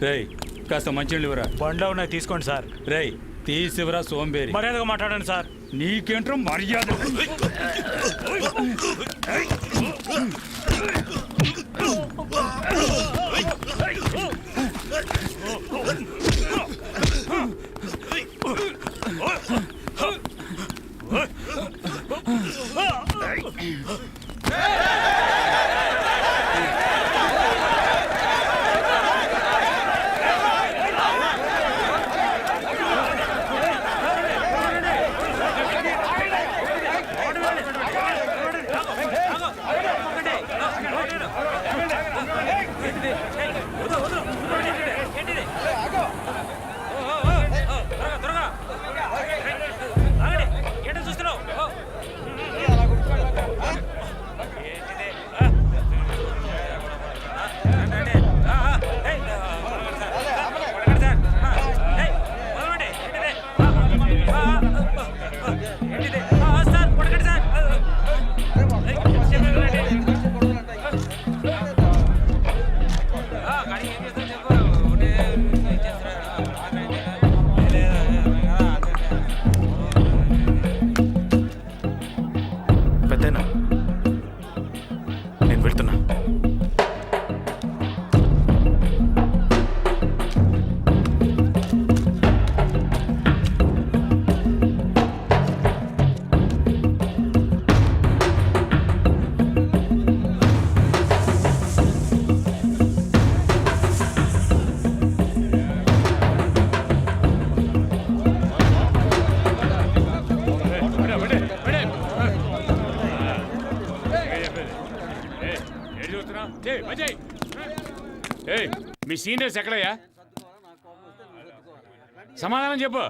రేయ్ కాస్త మంచినీళ్ళు ఇవ్వరా. బండ్లో ఉన్నాయి తీసుకోండి సార్. రేయ్ తీసివరా సోంబేరి. మర్యాదగా మాట్లాడండి సార్. నీకేంట్రా మర్యాద? పెద్దనా నేను వెళ్తున్నా. మీ సీనియర్స్ ఎక్కడయ్యా? సమాధానం చెప్పు.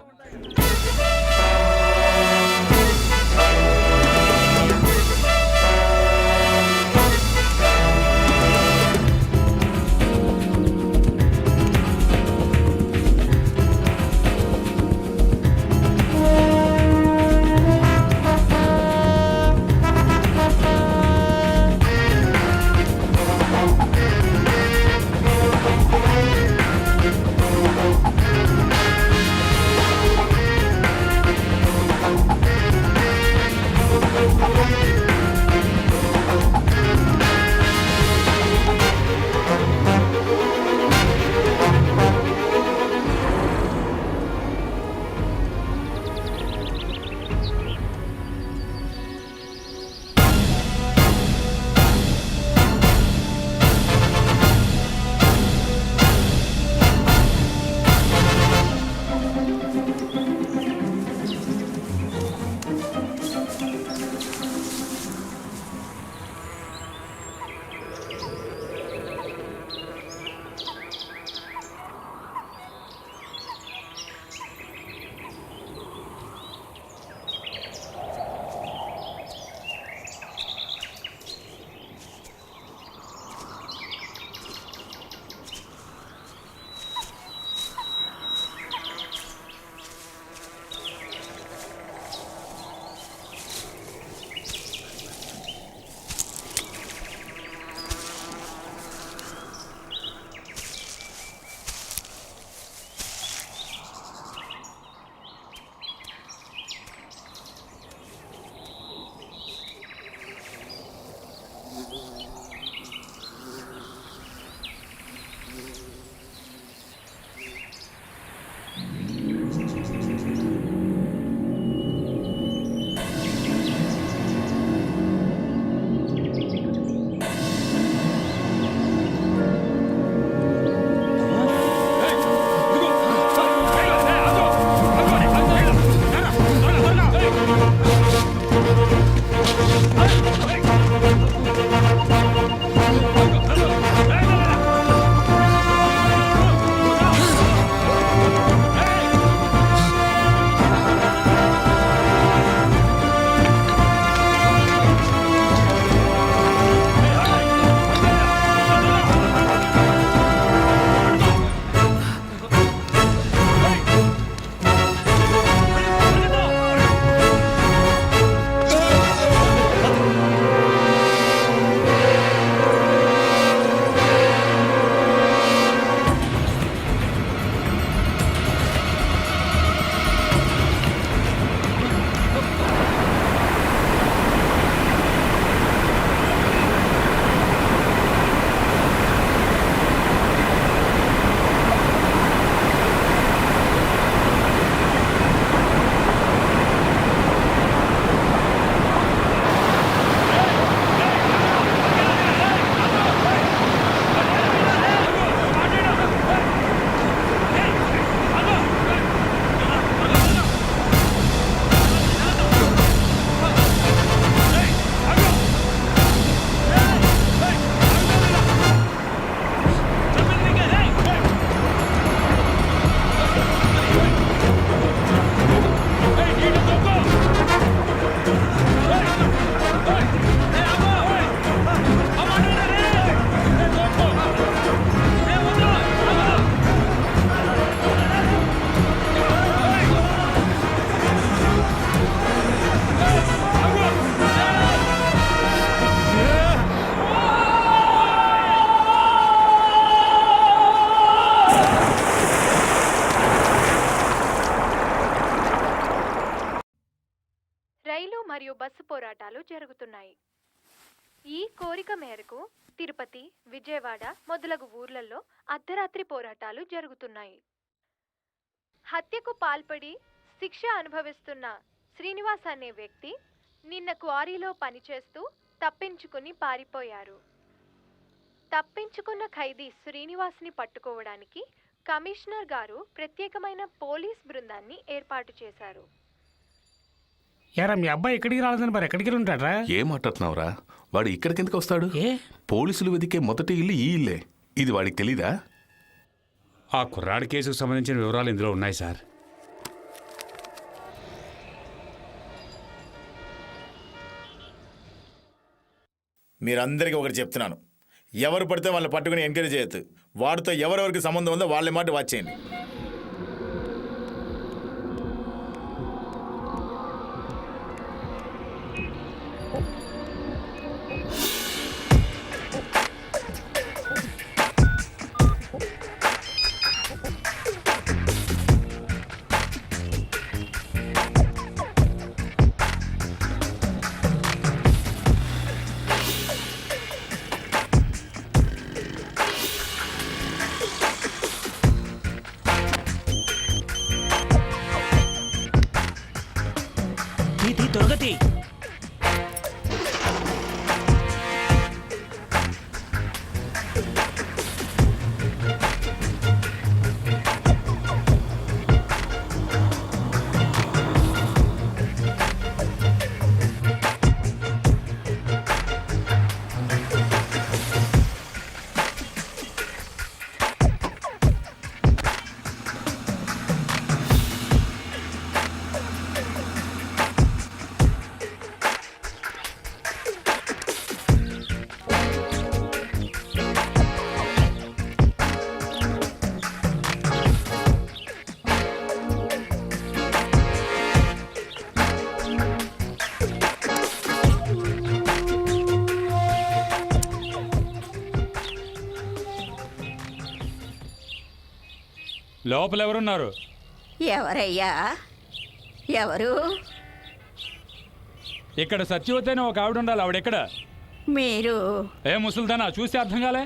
మరియు బస్సు పోరాటాలు జరుగుతున్నాయి. ఈ కోరిక మేరకు తిరుపతి, విజయవాడ మొదలగు ఊర్లలో అర్ధరాత్రి పోరాటాలు జరుగుతున్నాయి. హత్యకు పాల్పడి శిక్ష అనుభవిస్తున్న శ్రీనివాస్ అనే వ్యక్తి నిన్న క్వారీలో పనిచేస్తూ తప్పించుకుని పారిపోయారు. తప్పించుకున్న ఖైదీ శ్రీనివాస్ని పట్టుకోవడానికి కమిషనర్ గారు ప్రత్యేకమైన పోలీస్ బృందాన్ని ఏర్పాటు చేశారు. యారా మీ అబ్బాయి ఎక్కడికి రాలేదని మరి ఎక్కడికి ఉంటాడ్రా? ఏం మాట్లాడుతున్నావురా? వాడు ఇక్కడికి వస్తాడు? పోలీసులు వెతికే మొదటి ఇల్లు ఈ ఇల్లే. ఇది వాడికి తెలీదా? ఆ కుర్రాడి కేసుకు సంబంధించిన వివరాలు ఇందులో ఉన్నాయి సార్. మీరందరికీ ఒకటి చెప్తున్నాను, ఎవరు పడితే వాళ్ళని పట్టుకుని ఎంకరేజ్ చేయొద్దు. వాడితో ఎవరెవరికి సంబంధం ఉందో వాళ్ళ మాట వచ్చేయండి. తొలగతి లోపల ఎవరున్నారు? ఎవరయ్యా? ఎవరు? ఇక్కడ సత్యవతి అని ఒక ఆవిడ ఉండాలి. ఆవిడెక్కడ? మీరు ఏ ముసల్దానా, చూసి అర్థం కాలే?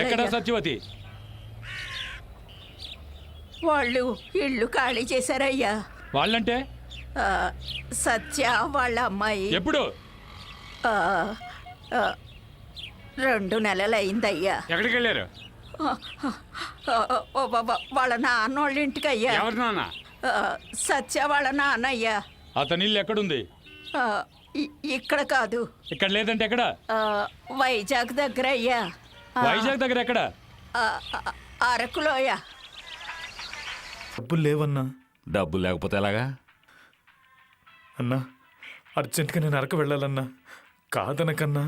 ఎక్కడ సత్యవతి? వాళ్ళు ఇల్లు ఖాళీ చేశారయ్యా. వాళ్ళంటే? సత్య వాళ్ళ అమ్మాయి. ఎప్పుడు? 2 నెలలైందయ్యా. ఎక్కడికి వెళ్ళారు? వాళ్ళ నాన్నోళ్ళ ఇంటికి అయ్యా. ఎవరి నాన్న? సత్య వాళ్ళ నాన్నయ్యా. అతని ఇల్లు ఎక్కడుంది? ఇక్కడ కాదు. ఇక్కడ లేదంటే ఎక్కడ? వైజాగ్ దగ్గర అయ్యా. వైజాగ్ దగ్గర ఎక్కడ? అరకులోయ. డబ్బులు లేవన్నా. డబ్బు లేకపోతే ఎలాగా అన్నా? అర్జెంటుగా నేను అరకు వెళ్ళాలన్నా. కాదనకన్నా,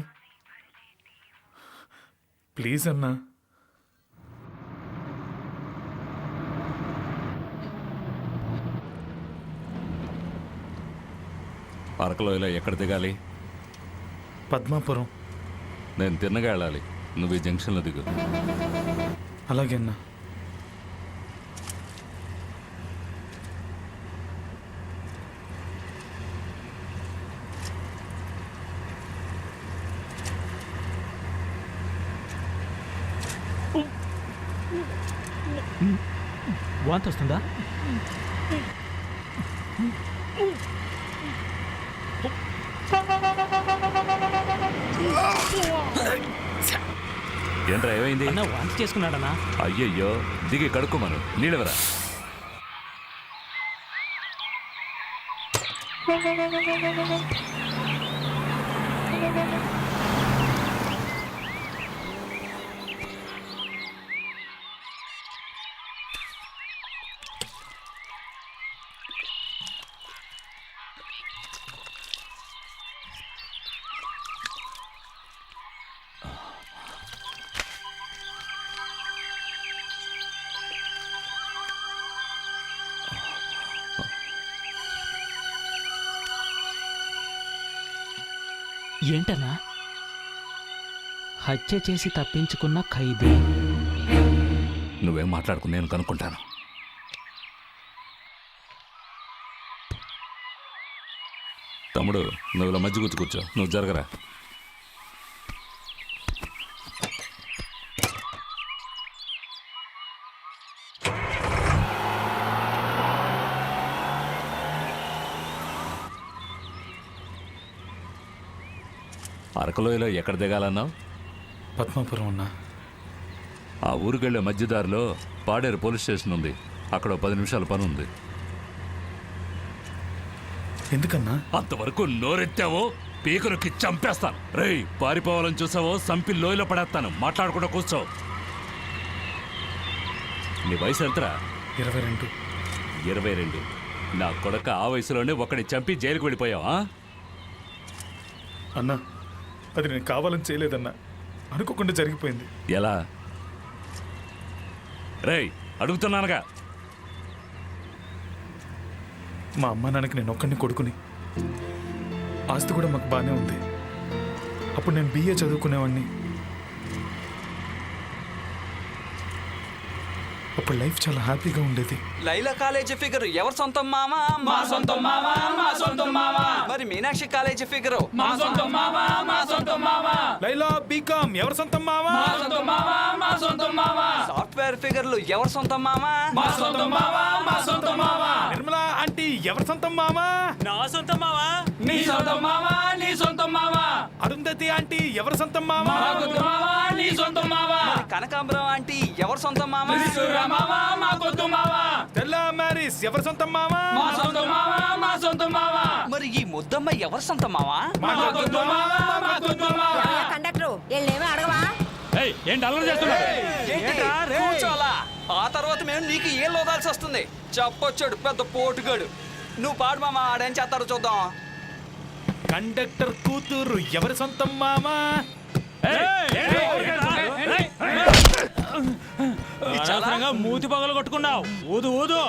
ప్లీజ్ అన్నా. అరకులోయలో ఎక్కడ దిగాలి? పద్మాపురం. నేను తిన్నగా వెళ్ళాలి. నువ్వు ఈ జంక్షన్లో దిగు. అలాగే అన్నా. వాంతి వస్తుందా? ఏంట్రా ఏమైంది? అన్న వాంతి చేసుకున్నాడన్నా. అయ్యయ్యో, దిగి కడుక్కోమను. నీళ్ళవరా? ఏంటన్నా? హత్య చేసి తప్పించుకున్న ఖైదీ. నువ్వేం మాట్లాడుకు, నేను కనుక్కుంటాను. తమ్ముడు నువ్వు ఇలా మధ్య కూర్చో నువ్వు జరగరా. అరకులోయలో ఎక్కడ దిగాలన్నావు? పద్మాపురం అన్నా. ఆ ఊరికెళ్ళే మధ్యదారిలో పాడేరు పోలీస్ స్టేషన్ ఉంది. అక్కడ 10 నిమిషాల పని ఉంది. ఎందుకన్నా? అంతవరకు నోరెత్తావో పీకరుకి చంపేస్తాను. రేయ్, పారిపోవాలని చూసావో సంపి లోయలో పడేస్తాను. మాట్లాడకుండా కూర్చో. నీ వయసు ఎంతరా? 22. 22. నా కొడక ఆ వయసులోనే ఒకడిని చంపి జైలుకు వెళ్ళిపోయావా? అన్నా, అది నేను కావాలని చేయలేదన్నా, అనుకోకుండా జరిగిపోయింది. ఎలా? రేయ్, అడుగుతున్నానుగా. మా అమ్మ నాన్నకి నేను ఒక్కడిని కొడుకుని. ఆస్తి కూడా మాకు బాగానే ఉంది. అప్పుడు నేను BA చదువుకునేవాడిని. అప్పుడు లైఫ్ చాలా హ్యాపీగా ఉండేది. లైలా కాలేజీ ఫిగర్ ఎవరు సొంతం మామా? మా సొంతం మామా, మా సొంతం మామా. మరి మీనాక్షి కాలేజీ ఫిగర్ మా సొంతం మామా, మా సొంతం మామా. లైలా బీకామ్ ఎవరు సొంతం మావా? మా సొంతం మామా, మా సొంతం మామా. సాఫ్ట్వేర్ ఫిగర్లు ఎవరు సొంతం మామా? మా సొంతం మామా, మా సొంతం మామా. నిర్మలా ఆంటీ ఎవరు సొంతం మావా? నా సొంతం మావా. నీ సొంతం మామా, నీ సొంతం మామా. అరుంధతి ఆంటీ ఎవరు సొంతం మావా? నీ సొంతం మామా. కనకాంబరం ఆంటీ ఎవరు సొంతం మామా? మామా, మా కొద్దు మామా. తెల్ల మ్యారీస్ ఎవరు సొంతం మావా? మా సొంతం మామా, మా సొంతం మామా. మరి ఈ ముద్దమ్మ ఎవరు సొంతం మావా? మా కొద్దు మామా, మా కొద్దు మామా. కండక్టర్ వెళ్ళేమో అడగవా? ఏయ్, ఏంటి అల్లరి చేస్తున్నారు? కూర్చోలా. ఆ తర్వాత మేము నీకు ఏం లోదాల్సి వస్తుంది. చెప్పొచ్చాడు పెద్ద పోటుగాడు. నువ్వు పాడు మామా, ఆడేం చేస్తారో చూద్దాం. కండక్టర్ కూతురు ఎవరు సొంతం మామా? అనవసరంగా మూతి పగలు కొట్టుకున్నావు. ఊదు ఊదు.